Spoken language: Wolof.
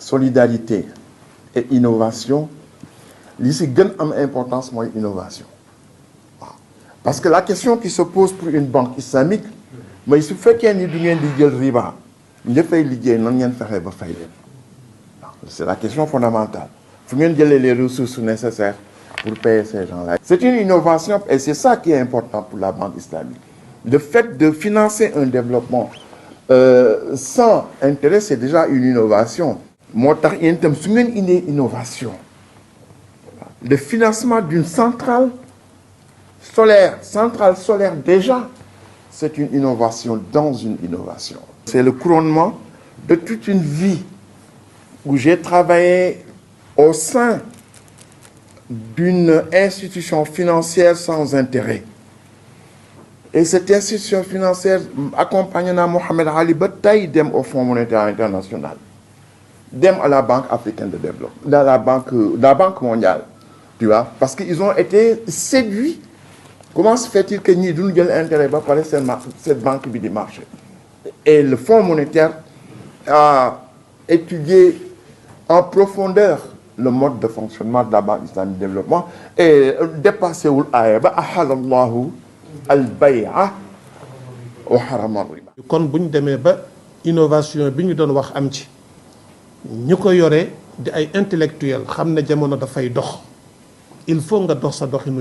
solidarité et innovation li si gën am importance mooy innovation waaw parce que la question qui se pose pour une banque islamique mooy su fekkee ni du ngeen di jël riba ña fay liggéey nan ngeen fexe ba fay leen waaw c'est la question fondamentale fu ngeen jëlee les ressources nécessaires pour payer ces gens-là. C'est une innovation et c'est ça qui est important pour la banque islamique. Le fait de financer un développement sans intérêt, c'est déjà une innovation. Moo tax yéen itam su ngeen indee innovation le financement d'une centrale solaire déjà c'est une innovation dans une innovation. C'est le couronnement de toute une vie où j'ai travaillé au sein d'une institution financière sans intérêt. Et cette institution financière accompagne Mohamed Ali ba tey dem au Fonds monétaire international dem à la Banque africaine de développement dans la banque mondiale tu vois parce que ils ont été séduits. Comment se fait-il que ñii duñu jël intérêt ba pare cette banque bi di marché et le Fonds monétaire a étudié en profondeur le mode de fonctionnement de la Banque islamique de développement et dépassé wul aaya ba ahalallahu al-bay'a wa harama riba. kon bu ñu demee ba innovation bi ñu doon wax am ci ñu ko yore di ay intellectuel xam ne jamono dafay dox il faut nga dox sa doxinu